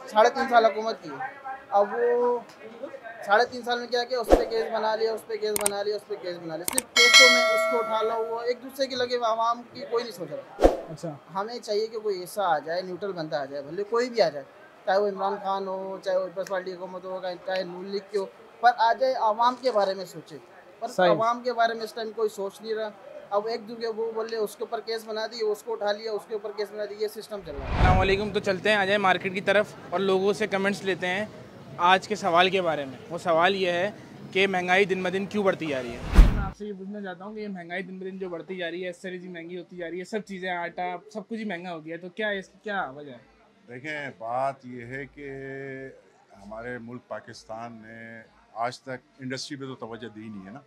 3.5 साल हुकूमत की। अब वो 3.5 साल में क्या किया, उस पर केस बना लिया, उस पर केस बना लिया, उस पर केस बना लिया। सिर्फ केसों में उसको उठा लो, वो एक दूसरे के लगे, आवाम की कोई नहीं सोच रहा। अच्छा। हमें चाहिए कि कोई ऐसा आ जाए, न्यूट्रल बंदा आ जाए, भले कोई भी आ जाए, चाहे वो इमरान खान हो, चाहे वो पीपल्स पार्टी की हुकूमत हो, चाहे नून लीग की हो, पर आ जाए आवाम के बारे में सोचे। पर सही। आवाम के बारे में इस टाइम कोई सोच नहीं रहा। अब एक दूसरे वो बोले उसके ऊपर केस बना दिए, उसको उठा लिया, उसके ऊपर केस बना दिए, ये सिस्टम चल रहा है। अस्सलाम वालेकुम। तो चलते हैं, आ जाए मार्केट की तरफ और लोगों से कमेंट्स लेते हैं आज के सवाल के बारे में। वो सवाल ये है कि महंगाई दिन ब दिन क्यों बढ़ती जा रही है। मैं आपसे ये पूछना चाहता हूँ कि ये महंगाई दिन ब दिन जो बढ़ती जा रही है, एक्सेसरीज महंगी होती जा रही है, सब चीज़ें, आटा, सब कुछ ही महंगा हो गया है, तो क्या है इसकी क्या वजह है? देखें, बात यह है कि हमारे मुल्क पाकिस्तान ने आज तक इंडस्ट्री पे तो तवज्जो दी नहीं है ना।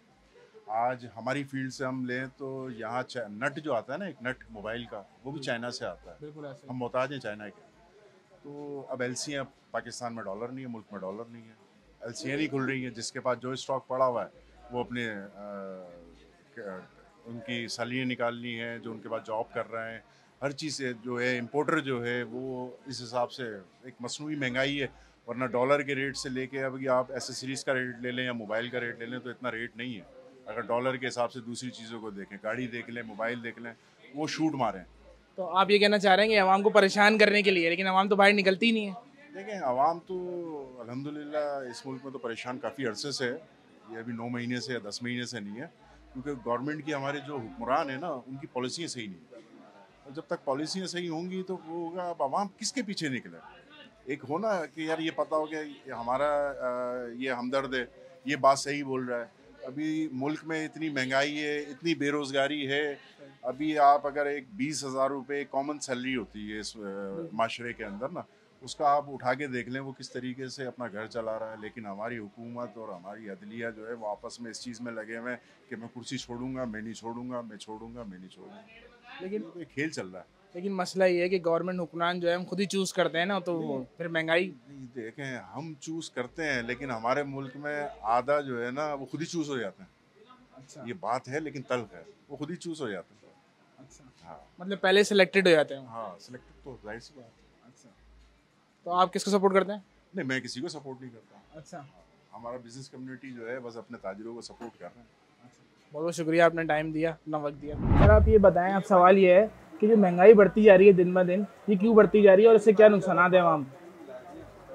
आज हमारी फील्ड से हम लें तो यहाँ नट जो आता है ना, एक नट मोबाइल का, वो भी चाइना से आता है। बिल्कुल ऐसे। हम मोहताज हैं चाइना के। तो अब एलसीयाँ पाकिस्तान में डॉलर नहीं है, मुल्क में डॉलर नहीं है, एलसीयाँ नहीं खुल रही हैं। जिसके पास जो स्टॉक पड़ा हुआ है वो अपने उनकी सैलरी निकालनी है, जो उनके पास जॉब कर रहे हैं, हर चीज़ से जो है इम्पोर्टर जो है वो इस हिसाब से एक मसनूई महंगाई है। वरना डॉलर के रेट से लेके अभी आप एसेसरीज़ का रेट ले लें या मोबाइल का रेट ले लें तो इतना रेट नहीं है। अगर डॉलर के हिसाब से दूसरी चीज़ों को देखें, गाड़ी देख लें, मोबाइल देख लें, वो शूट मारें। तो आप ये कहना चाह रहे हैं कि आवाम को परेशान करने के लिए, लेकिन आवाम तो बाहर निकलती ही नहीं है। देखें, आवाम तो अल्हम्दुलिल्लाह इस मुल्क में तो परेशान काफ़ी अरसे से है। ये अभी 9 महीने से या 10 महीने से नहीं है, क्योंकि गवर्नमेंट की, हमारे जो हुक्मरान है ना, उनकी पॉलिसियाँ सही नहीं है। और जब तक पॉलिसियाँ सही होंगी तो वो होगा। अब आवाम किसके पीछे निकले? एक हो ना कि यार ये पता हो गया हमारा ये हमदर्द है, ये बात सही बोल रहा है। अभी मुल्क में इतनी महंगाई है, इतनी बेरोज़गारी है। अभी आप अगर एक 20,000 रुपये कॉमन सैलरी होती है इस माशरे के अंदर ना, उसका आप उठा के देख लें वो किस तरीके से अपना घर चला रहा है। लेकिन हमारी हुकूमत और हमारी अदलिया जो है वो आपस में इस चीज़ में लगे हुए हैं कि मैं कुर्सी छोड़ूंगा, मैं नहीं छोड़ूंगा, मैं छोड़ूंगा, मैं नहीं छोड़ूंगा। लेकिन तो ये खेल चल रहा है। लेकिन मसला ये है कि गवर्नमेंट हुक्मरान जो है हम खुद ही चूज़ करते हैं ना, तो वो फिर महंगाई। नहीं, देखें, हम चूज़ करते हैं लेकिन हमारे मुल्क में आधा जो है ना वो खुद ही चूज़ हो जाते हैं। अच्छा। ये बात है लेकिन तल्ख है, वो खुद ही चूज़ हो जाते हैं। अच्छा, हाँ मतलब पहले सिलेक्टेड हो जाते हैं। हाँ, सिलेक्टेड तो जाहिर सी बात है। अच्छा, तो आप किसको सपोर्ट करते हैं? नहीं, मैं किसी को सपोर्ट नहीं करता। अच्छा। हमारा बिजनेस कम्युनिटी जो है बस अपने ताजिरों को सपोर्ट कर रहे हैं। बहुत बहुत शुक्रिया, आपने टाइम दिया, अपना वक्त दिया। सर आप ये बताएं, आप सवाल ये है कि जो महंगाई बढ़ती जा रही है दिन ब दिन, ये क्यों बढ़ती जा रही है और इससे क्या नुकसान है आवाम?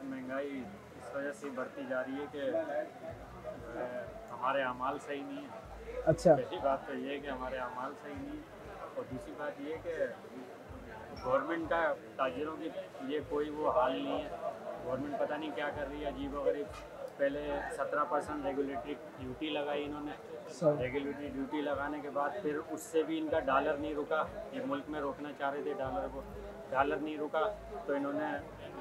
महंगाई इस वजह से बढ़ती जा रही है कि जो है हमारे अमाल सही नहीं है। अच्छा। पहली बात तो ये है कि हमारे अमाल सही नहीं है, और दूसरी बात ये है कि गवर्नमेंट का ताजिरों के लिए कोई वो हाल नहीं है। गवर्नमेंट पता नहीं क्या कर रही है, अजीब वगैरह। पहले 17% रेगुलेटरी ड्यूटी लगाई इन्होंने। रेगुलेटरी ड्यूटी लगाने के बाद फिर उससे भी इनका डॉलर नहीं रुका। ये मुल्क में रोकना चाह रहे थे डॉलर को, डॉलर नहीं रुका तो इन्होंने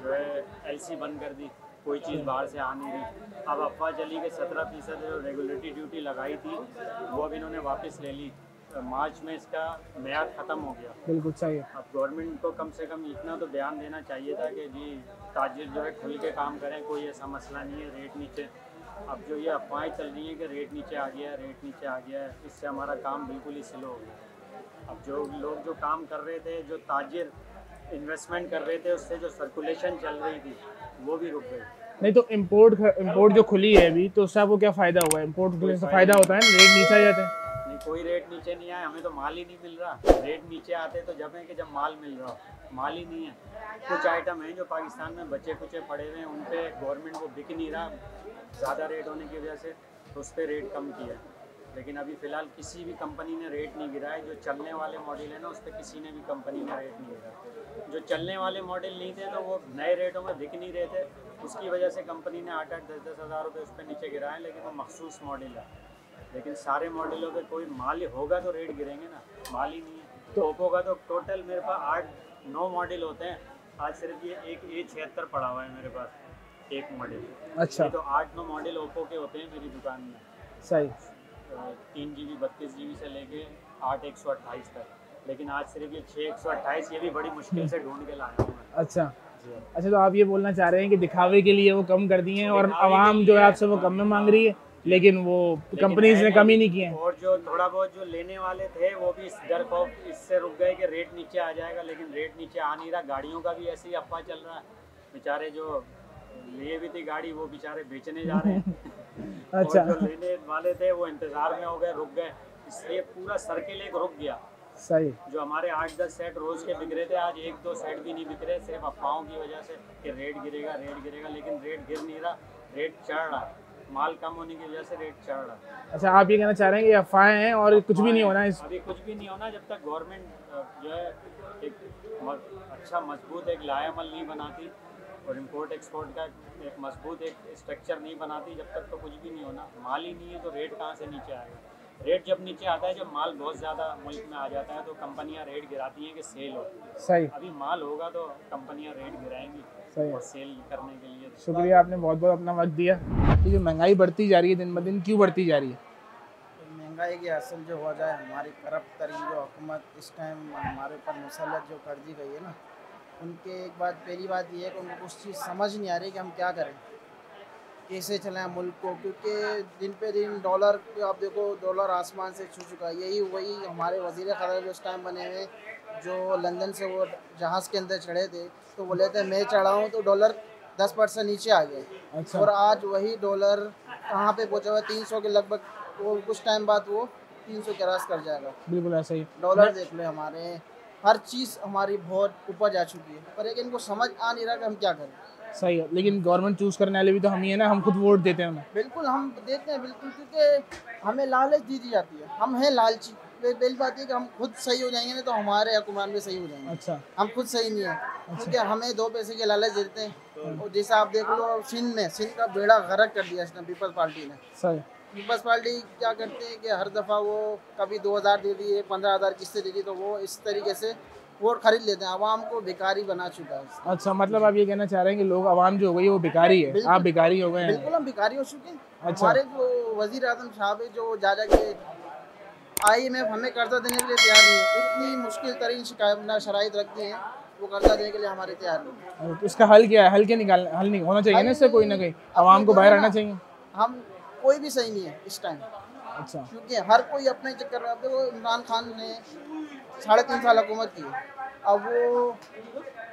जो है एलसी बंद कर दी, कोई चीज़ बाहर से आ नहीं रही। अब अफवाह चली कि 17% जो रेगुलेटरी ड्यूटी लगाई थी वो अब इन्होंने वापस ले ली। मार्च में इसका म्याद ख़त्म हो गया। बिल्कुल सही है। अब गवर्नमेंट को कम से कम इतना तो ध्यान देना चाहिए था कि जी ताजिर जो है खुल के काम करें, कोई ऐसा मसला नहीं है रेट नीचे। अब जो ये अफवाहें चल रही हैं कि रेट नीचे आ गया है, रेट नीचे आ गया है, इससे हमारा काम बिल्कुल ही स्लो हो गया। अब जो लोग जो काम कर रहे थे, जो ताजिर इन्वेस्टमेंट कर रहे थे, उससे जो सर्कुलेशन चल रही थी वो भी रुक गई। नहीं तो इम्पोर्ट जो खुली है अभी, तो उससे आपको क्या फ़ायदा हुआ? इम्पोर्ट खुलने से फ़ायदा होता है ना, रेट नीचे आ जाते हैं। नहीं, कोई रेट नीचे नहीं आया, हमें तो माल ही नहीं मिल रहा। रेट नीचे आते तो जब है कि जब माल मिल रहा हो, माल ही नहीं है। कुछ आइटम हैं जो पाकिस्तान में बचे कुचे पड़े हुए हैं, उन पे गवर्नमेंट को बिक नहीं रहा ज़्यादा रेट होने की वजह से, तो उस पर रेट कम किया है। लेकिन अभी फ़िलहाल किसी भी कंपनी ने रेट नहीं गिराया। जो चलने वाले मॉडल है ना, उस पर किसी ने भी कंपनी ने रेट नहीं गिराया। जो चलने वाले मॉडल नहीं थे तो वो नए रेटों में बिक नहीं रहे थे, उसकी वजह से कंपनी ने 8-8, 10-10 हज़ार रुपये उस पर नीचे गिराए। लेकिन वो मखसूस मॉडल है। लेकिन सारे मॉडलों पे कोई माल होगा तो रेट गिरेंगे ना, माल ही नहीं है। तो ओप्पो का तो टोटल मेरे पास 8-9 मॉडल होते हैं। आज सिर्फ ये एक A76 पड़ा हुआ है मेरे पास, एक मॉडल। अच्छा। तो 8-9 मॉडल ओप्पो के होते हैं मेरी दुकान में। सही। 3GB 32GB से लेके 8 128 तक। लेकिन आज सिर्फ ये 6 128, ये भी बड़ी मुश्किल से ढूंढ के लाया हूँ मैं। अच्छा। अच्छा, तो आप ये बोलना चाह रहे हैं कि दिखावे के लिए वो कम कर दिए हैं और आवाम जो है आपसे वो कम में मांग रही है, लेकिन वो कंपनीज ने कम ही नहीं किए हैं। और जो थोड़ा बहुत जो लेने वाले थे वो भी इस डर खौफ इससे रुक गए कि रेट नीचे आ जाएगा, लेकिन रेट नीचे आ नहीं रहा। गाड़ियों का भी ऐसे ही अफवाह चल रहा है। बेचारे जो लिए भी थी गाड़ी वो बेचारे बेचने जा रहे हैं अच्छा। और जो लेने वाले थे वो इंतजार में हो गए, रुक गए, इसलिए पूरा सर्किल एक रुक गया। सही। जो हमारे 8-10 सेट रोज के बिक रहे थे, आज 1-2 सेट भी नहीं बिक रहे, सिर्फ अफवाहों की वजह से कि रेट गिरेगा, लेकिन रेट गिर नहीं रहा, रेट चढ़ रहा, माल कम होने की वजह से रेट चढ़ रहा। अच्छा, आप ये कहना चाह रहे हैं कि अफवाहें हैं और कुछ भी नहीं होना इस अभी कुछ भी नहीं होना जब तक गवर्नमेंट जो है एक अच्छा मजबूत एक लायामल नहीं बनाती और इम्पोर्ट एक्सपोर्ट का एक मजबूत एक स्ट्रक्चर नहीं बनाती, जब तक तो कुछ भी नहीं होना। माल ही नहीं है तो रेट कहाँ से नीचे आएगा? रेट जब नीचे आता है, जब माल बहुत ज़्यादा मुल्क में आ जाता है तो कंपनियां रेट गिराती हैं कि सेल हो। सही। अभी माल होगा तो कंपनियां रेट गिराएंगी सही। और सेल करने के लिए। शुक्रिया, आपने बहुत बहुत अपना वक्त दिया। ये जो महंगाई बढ़ती जा रही है दिन ब दिन, क्यों बढ़ती जा रही है? महंगाई की असल जो हो जाए, हमारी करप्ट तरीन जो हुकूमत इस टाइम हमारे ऊपर मुसल्लत जो कर दी गई है ना, उनके एक बात पहली बात ये है कि उनको कुछ चीज़ समझ नहीं आ रही कि हम क्या करें, कैसे चलाएं मुल्क को। क्योंकि दिन पे दिन डॉलर, आप देखो डॉलर आसमान से छू चुका है। यही वही हमारे वज़ीर ख़ज़ाना जो इस टाइम बने हुए, जो लंदन से वो जहाज़ के अंदर चढ़े थे तो बोले थे मैं चढ़ा हूँ तो डॉलर 10% नीचे आ गया। अच्छा। और आज वही डॉलर कहाँ पे पहुँचा हुआ है? 300 के लगभग, वो कुछ टाइम बाद वो 300 क्रॉस कर जाएगा। बिल्कुल ऐसा ही। डॉलर देख लो, हमारे हर चीज़ हमारी बहुत ऊपर जा चुकी है, पर एक इनको समझ आ नहीं रहा कि हम क्या करें। सही है, लेकिन गवर्नमेंट चूज़ करने वाले भी तो हम ही है ना, हम खुद वोट देते हैं उन्हें। बिल्कुल हम देते हैं, बिल्कुल, क्योंकि हमें लालच दी जाती है, हम हैं लालची। पहली बात है कि हम खुद सही हो जाएंगे ना तो हमारे हुक्मरान भी सही हो जाएंगे। अच्छा। हम खुद सही नहीं है, क्योंकि हमें 2 पैसे के लालच देते हैं। और जैसे आप देख लो सिंध का बेड़ा गर्क कर दिया इसने पीपल्स पार्टी ने। सही। पीपल्स पार्टी क्या करते हैं कि हर दफ़ा वो कभी 2000 दे दिए, 15,000 किस्तें दे दी, तो वो इस तरीके से वोट खरीद लेते हैं। आवाम को भिखारी बना चुका है। अच्छा, मतलब आप ये कहना चाह रहे हैं कि लोग, आवाम जो हो गई है वो भिखारी है, आप भिखारी हो गए हैं। बिल्कुल हम भिखारी हो चुके हैं। अच्छा। हमारे जो वज़ीर आज़म साहब है, जो जा के IMF हमें कर्जा देने के लिए तैयार नहीं है। इतनी मुश्किल तरीन शराइत रखती हैं, वो कर्जा देने के लिए हमारे तैयार नहीं है। तो इसका हल क्या है? हल नहीं होना चाहिए ना इससे कोई ना कोई, आवाम को बाहर आना चाहिए। हम कोई भी सही नहीं है इस टाइम। अच्छा। क्योंकि हर कोई अपने चक्कर में, अब देखो इमरान खान ने 3.5 साल हुकूमत की, अब वो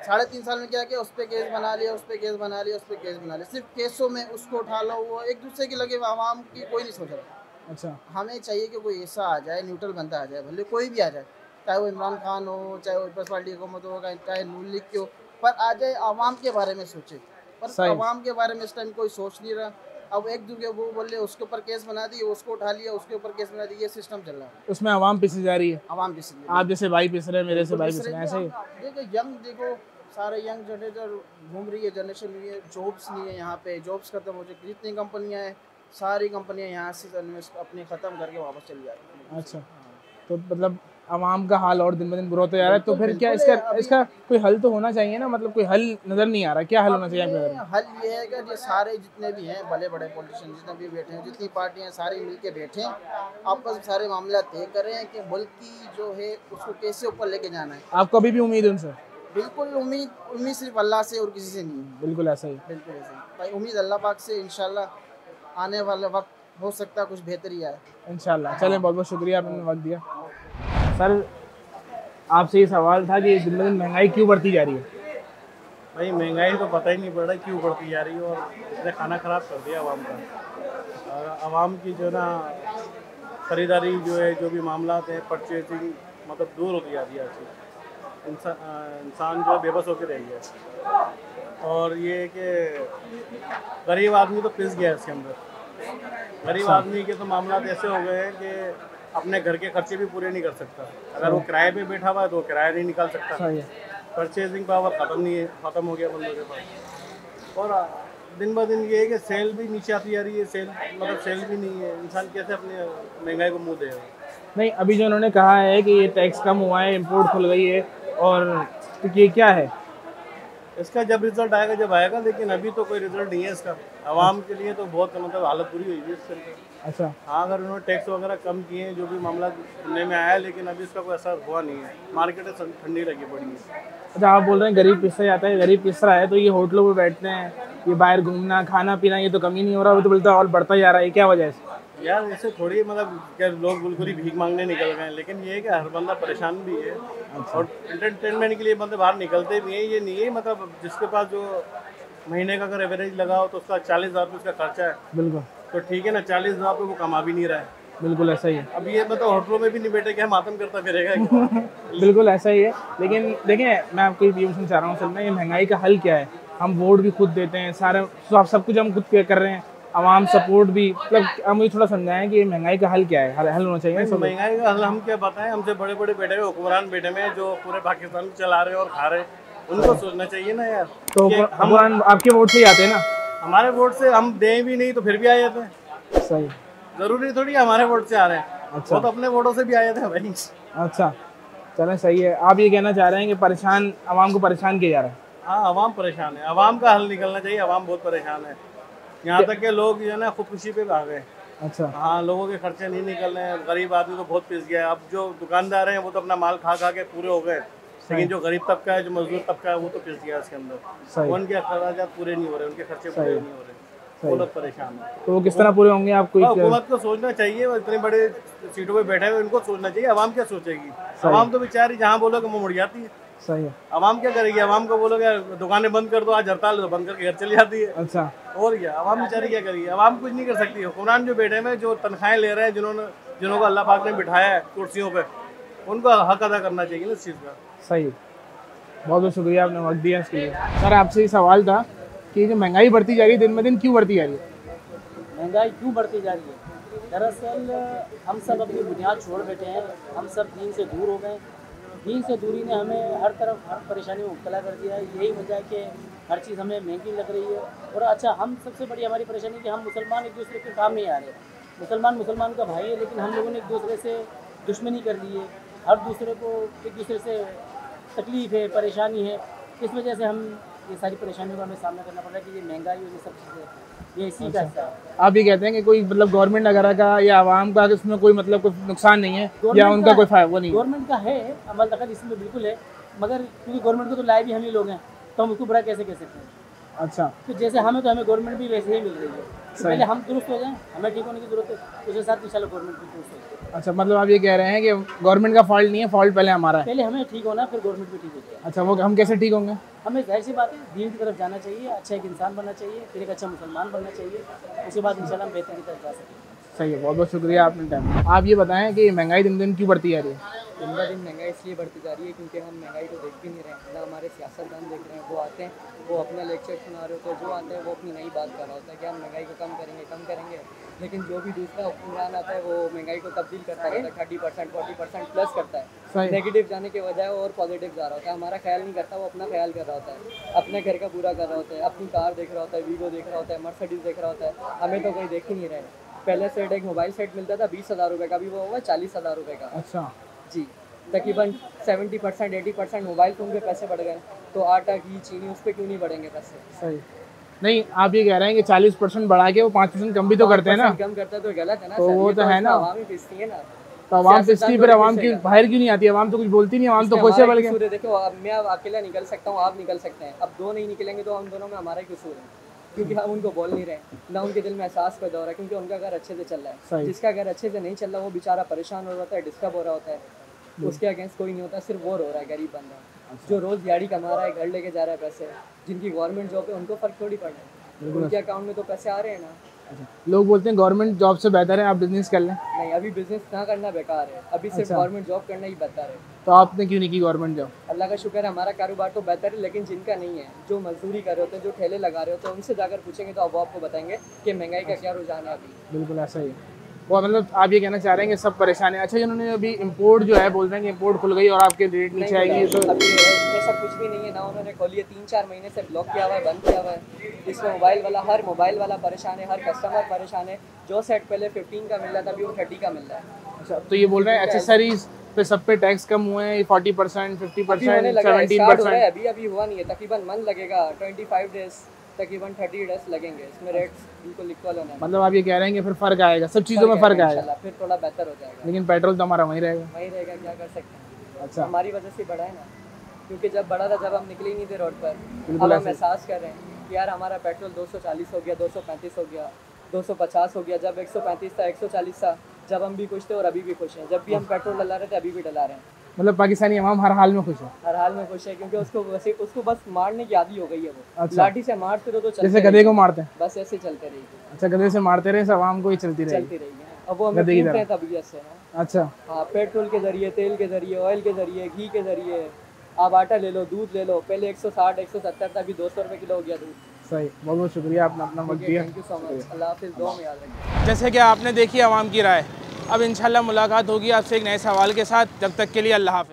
3.5 साल में क्या किया? उस पर केस बना लिया, उस पर केस बना लिया, उस पर केस बना लिया। सिर्फ केसों में उसको उठा लो, वो एक दूसरे के लगे, आवाम की कोई नहीं सोच रहा। अच्छा। हमें चाहिए कि कोई ऐसा आ जाए, न्यूट्रल बंदा आ जाए, भले कोई भी आ जाए, चाहे वो इमरान खान हो, चाहे वो पीपल्स पार्टी की हुकूमत हो, चाहे नून लीग की हो, पर आ जाए आवाम के बारे में सोचे। पर आवाम के बारे में इस टाइम कोई सोच नहीं रहा। अब एक दूसरे वो बोले उसके ऊपर केस बना दिए, उसको उठा लिया, उसके ऊपर केस बना दिया, ये सिस्टम चल रहा है। उसमें आवाम पिसी जा रही है। आवाम पिस रही है। आप जैसे भाई पिस रहे हैं, मेरे से भाई पिस रहे हैं, ऐसे ही। देखो यंग, देखो सारे यंग जनरेशन घूम रही है, जनरेशन हुई है, जॉब्स नहीं है यहाँ पे, जॉब्स खत्म हो चुकी। जितनी कंपनियाँ हैं, सारी कंपनियाँ यहाँ से अपने ख़त्म करके वापस चली जाती हैं। अच्छा, तो मतलब आवाम का हाल और दिन ब दिन बुरा होता जा रहा है। तो फिर क्या इसका कोई हल तो होना चाहिए ना? मतलब कोई हल नज़र नहीं आ रहा, क्या हल होना चाहिए आपके नज़र में? हल ये है कि ये सारे जितने भी हैं बड़े बड़े पॉलिटिशियन जितने भी बैठे हैं, जितनी पार्टियां सारी मिलके बैठें, आपस में सारे मामला तय करें कि मुल्क की जो है उसको कैसे ऊपर लेके जाना है। आपको अभी भी उम्मीद है उनसे? बिल्कुल उम्मीद सिर्फ अल्लाह से और किसी से नहीं है। बिल्कुल ऐसा ही। बिल्कुल ऐसा ही भाई, उम्मीद अल्लाह पाक से। इंशाल्लाह आने वाला वक्त हो सकता है कुछ बेहतरी आए इंशाल्लाह। चलें, बहुत बहुत शुक्रिया, आपने वक्त दिया। सर, आपसे ये सवाल था कि दिन ब दिन महंगाई क्यों बढ़ती जा रही है? भाई महंगाई तो पता ही नहीं पड़ रहा क्यों बढ़ती जा रही है, और इसने खाना ख़राब कर दिया आवाम का। और आवाम की जो ना ख़रीदारी जो है, जो भी मामला हैं, परचेजिंग मतलब दूर होती जा रही है। इंसान जो बेबस होकर रह गया। और ये कि गरीब आदमी तो पिस गया इसके अंदर। गरीब आदमी के तो मामला ऐसे हो गए हैं कि अपने घर के खर्चे भी पूरे नहीं कर सकता। अगर वो किराए पे बैठा हुआ है तो किराया नहीं निकाल सकता। परचेजिंग पावर ख़त्म हो गया बंदों के पास। और दिन ब दिन ये है कि सेल भी नीचे आती जा रही है। सेल भी नहीं है। इंसान कैसे अपने महंगाई को मुँह देगा? नहीं, अभी जो उन्होंने कहा है कि ये टैक्स कम हुआ है, इम्पोर्ट खुल गई है, और तो ये क्या है? इसका जब रिजल्ट आएगा जब आएगा, लेकिन अभी तो कोई रिजल्ट नहीं है इसका। आवाम के लिए तो बहुत मतलब हालत बुरी हुई है इससे। अच्छा। हाँ, अगर उन्होंने टैक्स वगैरह कम किए हैं, जो भी मामला सुनने में आया है, लेकिन अभी इसका कोई असर हुआ नहीं है। मार्केट ठंडी लगी पड़ी है। अच्छा, आप बोल रहे हैं गरीब पिसरा जाता है, गरीब पिसरा है तो ये होटलों पे बैठते हैं, ये बाहर घूमना खाना पीना ये तो कम ही नहीं हो रहा, वो तो बोलता है और बढ़ता जा रहा है। क्या वजह है? यार इससे थोड़ी मतलब क्या लोग बिल्कुल ही भीख मांगने निकल गए हैं, लेकिन ये है कि हर बंदा परेशान भी है। और एंटरटेनमेंट के लिए बंदे बाहर निकलते भी हैं। ये नहीं है मतलब जिसके पास जो महीने का अगर एवरेज लगाओ तो उसका 40,000 रुपये उसका खर्चा है, बिल्कुल तो ठीक है ना, 40,000 रुपये वो कमा भी नहीं रहा है। बिल्कुल ऐसा ही है। अब ये मतलब होटलों में भी नहीं बैठे कि हम मातम करता फिरेगा क्या? बिल्कुल ऐसा ही है। लेकिन देखिए मैं आपको ये पूछना चाह रहा हूँ, असल में ये महंगाई का हल क्या है? हम वोट भी खुद देते हैं, सारे सब कुछ हम खुद कर रहे हैं, आवाम सपोर्ट भी, मतलब आप मुझे थोड़ा समझाएं कि ये महंगाई का हल क्या है, हल होना चाहिए सब। महंगाई का हल हम क्या बताएं, हमसे बड़े बड़े बैठे हुए हुक्मरान बैठे हुए हैं जो पूरे पाकिस्तान को चला रहे हैं और खा रहे हैं, उनको सोचना चाहिए ना यार। तो कि हुक्मरान आपके वोट से ही आते हैं ना? हमारे वोट से हम दें भी नहीं तो फिर भी आ जाते हैं, सही। जरूरी थोड़ी हमारे वोट से आ रहे हैं। अच्छा। वो तो अपने वोटों से भी आए थे भाई। अच्छा चलें, सही है। आप ये कहना चाह रहे हैं कि परेशान आवाम को परेशान किया जा रहा है? हाँ, आवाम परेशान है, आवाम का हल निकलना चाहिए, आवाम बहुत परेशान है। यहाँ तक के लोग जो है ना खुदकुशी पे आ गए। अच्छा। हाँ, लोगों के खर्चे नहीं निकल रहे हैं, गरीब आदमी तो बहुत पिस गया है। अब जो दुकानदार हैं वो तो अपना माल खा खा के पूरे हो गए, लेकिन जो गरीब तबका है, जो मजदूर तबका है, वो तो पिस गया इसके अंदर। उनके अखराजात पूरे नहीं हो रहे, उनके खर्चे पूरे नहीं हो रहे, वो लोग परेशान है। तो वो किस तरह पूरे होंगे? आपको हुकूमत को सोचना चाहिए, वो इतने बड़े सीटों पे बैठे हुए, इनको सोचना चाहिए। आवाम क्या सोचेगी? आवाम तो बेचारी जहाँ बोलोगे वो मुड़ जाती है। सही है। आवाम क्या करेगी? आवाम को बोलोगे दुकानें बंद कर दो, आज हड़ताल, तो बंद करके घर चली जाती है। अच्छा। और क्या, आवाम बेचारी क्या करेगी? आवाम कुछ नहीं कर सकती। हुक्मरान जो बैठे हैं, जो तनख्वाहें ले रहे हैं, जिनको अल्लाह पाक ने बिठाया है कुर्सियों पे, उनको हक अदा करना चाहिए ना इस चीज़ का। सही। बहुत बहुत शुक्रिया, आपने वक्त दिया इसके लिए। सर आपसे ये सवाल था कि जो महंगाई बढ़ती जा रही है दिन ब दिन, क्यों बढ़ती जा रही है? महंगाई क्यों बढ़ती जा रही है? दरअसल हम सब अपनी बुनियाद छोड़ बैठे हैं, हम सब दीन से दूर हो गए। दीन से दूरी ने हमें हर तरफ हर परेशानी में मुब्तला कर दिया है। यही वजह है कि हर चीज़ हमें महंगी लग रही है। और अच्छा, हम सबसे बड़ी हमारी परेशानी कि हम मुसलमान एक दूसरे के काम नहीं आ रहे। मुसलमान का भाई है, लेकिन हम लोगों ने एक दूसरे से दुश्मनी कर ली है। हर दूसरे को एक दूसरे से तकलीफ़ है, परेशानी है। इस वजह से हम ये सारी परेशानियों का हमें सामना करना पड़ रहा है कि ये महंगाई और ये सब चीज़ें, ये इसी का हिस्सा है। आप ये कहते हैं कि कोई मतलब गवर्नमेंट वगैरह का या आवाम का इसमें कोई मतलब कोई नुकसान नहीं है या उनका कोई फायदा नहीं है? गवर्नमेंट का है अमल दखल इसमें बिल्कुल है, मगर क्योंकि गवर्नमेंट को तो लाए भी हम ही लोग हैं, तो हम उसको बुरा कैसे कह सकते हैं? अच्छा। तो जैसे हमें तो हमें गवर्नमेंट भी वैसे ही मिल रही है। तो पहले हम दुरुस्त हो जाएं, हमें ठीक होने की जरूरत है, उसके साथ इंशाल्लाह गवर्नमेंट भी दुरुस्त हो जाए। अच्छा, मतलब आप ये कह रहे हैं कि गवर्नमेंट का फॉल्ट नहीं है, फॉल्ट पहले हमारा है। पहले हमें ठीक होना, फिर गवर्नमेंट भी ठीक हो जाए। अच्छा, वो हम कैसे ठीक होंगे? हमें जाहिर सी बात है दीन की तरफ जाना चाहिए, अच्छा एक इंसान बनना चाहिए, फिर एक अच्छा मुसलमान बनना चाहिए, उसके बाद इंशाल्लाह हम बेहतर की तरफ जा सकेंगे। सही है, बहुत बहुत शुक्रिया आपने टाइम। आप ये बताएं कि महंगाई दिन दिन क्यों बढ़ती जा रही है? दिन ब दिन महंगाई इसलिए बढ़ती जा रही है क्योंकि हम महंगाई को देख भी नहीं रहे हैं, ना हमारे सियासतदान देख रहे हैं। वो आते हैं, वो अपना लेक्चर सुना रहे होते हैं, जो आते हैं वो अपनी नई बात कर रहा होता है कि हम महंगाई को कम करेंगे। लेकिन जो भी दूसरा हुक्मरान आता है वो महंगाई को तब्दील करता रहता है, 30% 40% प्लस करता है। नेगेटिव जाने के बजाय और पॉजिटिव जा रहा होता है। हमारा ख्याल नहीं करता, वो अपना ख्याल कर रहा होता है, अपने घर का पूरा कर रहा होता है, अपनी कार देख रहा होता है, वीगो देख रहा होता है, मर्सिडीज देख रहा होता है। हमें तो कोई देख ही नहीं रहे। पहले सेट एक मोबाइल सेट मिलता था 20,000 रुपये का, अभी वो हुआ 40,000 रुपये का। अच्छा जी, तकरीबन 70% 80% मोबाइल फ़ोन के पैसे बढ़ गए, तो आटा घी चीनी उस पर क्यों नहीं बढ़ेंगे पैसे? सही नहीं, आप ये कह रहे हैं कि 40% बढ़ा के वो 5% कम भी तो करते हैं ना? कम करता है तो गलत है ना? तो वो तो है ना, आवाम ही पिसती है ना। तो आवाम पिसती, फिर आवाम की बाहर क्यों नहीं आती? आवाम तो कुछ बोलती नहीं, आवाम तो खुश है। बल्कि देखो, अब मैं अकेला निकल सकता हूँ, आप निकल सकते हैं, अब दो नहीं निकलेंगे तो हम दोनों में हमारा ही कसूर है, क्योंकि हम उनको बोल नहीं रहे, ना उनके दिल में एहसास पैदा हो रहा है, क्योंकि उनका घर अच्छे से चल रहा है। जिसका घर अच्छे से नहीं चल रहा वो बेचारा परेशान हो रहा होता है, डिस्टर्ब हो रहा होता है, उसके अगेंस्ट कोई नहीं होता, सिर्फ वो रो रहा है गरीब बंदा जो रोज़ दिहाड़ी कमा रहा है, घर लेके जा रहा है पैसे। जिनकी गवर्नमेंट जॉब है उनको फ़र्क थोड़ी पड़ रहा है, उनके अकाउंट में तो पैसे आ रहे हैं ना। लोग बोलते हैं गवर्नमेंट जॉब से बेहतर है आप बिजनेस कर लें। नहीं, अभी बिजनेस ना करना बेकार है, अभी सिर्फ गवर्नमेंट जॉब करना ही बेहतर है। तो आपने क्यों नहीं की गवर्नमेंट जॉब? अल्लाह का शुक्र है हमारा कारोबार तो बेहतर है, लेकिन जिनका नहीं है, जो मजदूरी कर रहे होते हैं, जो ठेले लगा रहे होते हैं, उनसे जाकर पूछेंगे तो अब वो आपको बताएंगे कि महंगाई का क्या रुझान है अभी। बिल्कुल ऐसा ही है। वो मतलब आप ये कहना चाह रहे हैं कि सब परेशान है। अच्छा, जिन्होंने अभी इंपोर्ट जो है बोल रहे हैं कि इंपोर्ट खुल गई और आपके रेट नीचे आएगी, तो अभी ऐसा कुछ भी नहीं है ना। उन्होंने खोली है, 3-4 महीने से ब्लॉक किया हुआ है, बंद किया हुआ है। इसमें हर मोबाइल वाला परेशान है, हर कस्टमर परेशान है। जो सेट पहले 15 का मिल रहा था अभी वो 30 का मिल रहा है। अच्छा, तो ये बोल रहे हैं एक्सेसरीज पे सब पे टैक्स कम हुए हैं 40%, 50%, 17%। अभी हुआ नहीं है, तकरीबन मन लगेगा 25 डेज, तकरीबन 30 डेज लगेंगे। इसमें रेट्स बिल्कुल इक्वल होना है। मतलब आप ये कह रहे हैं कि फिर फ़र्क आएगा, सब चीज़ों में फ़र्क आएगा, फिर थोड़ा बेहतर हो जाएगा। लेकिन पेट्रोल तो हमारा वहीं रहेगा। क्या कर सकते हैं? अच्छा, हमारी वजह से बढ़ा है ना, क्योंकि जब बढ़ा था जब हम निकले ही नहीं थे रोड पर। अब हम एहसास कर रहे हैं कि यार हमारा पेट्रोल 240 हो गया, 235 हो गया, 250 हो गया। जब 135 था, 140 था, जब हम भी खुश थे और अभी भी खुश हैं। जब भी हम पेट्रोल डला रहे थे अभी भी डला रहे हैं। मतलब पाकिस्तानी अवाम हर हाल में खुश है। हर हाल में खुश है क्योंकि उसको बस मारने की आदी हो गई है वो। अच्छा। लाठी से मारते रहो तो चलते जैसे गधे को मारते हैं, बस ऐसे चलते रहेगी। अच्छा गधे से मारते रहे, सब आवाम को ही चलती रहेगी। अब वो हमें गधे की पूछते हैं तरह। तबीयत से ना। अच्छा हाँ, पेट्रोल के जरिए, तेल के जरिए, ऑयल के जरिए, घी के जरिए। आप आटा ले लो, दूध ले लो, पहले 160 170 था, अभी 200 रुपये किलो हो गया दूध। सही, बहुत बहुत शुक्रिया, आपने अपना वक्त दिया। Thank you so much. अल्लाह हाफिज़, दुआ में याद रखिए। जैसे कि आपने देखी आवाम की राय। अब इंशाल्लाह मुलाकात होगी आपसे एक नए सवाल के साथ। जब तक के लिए अल्लाह हाफ़िज़।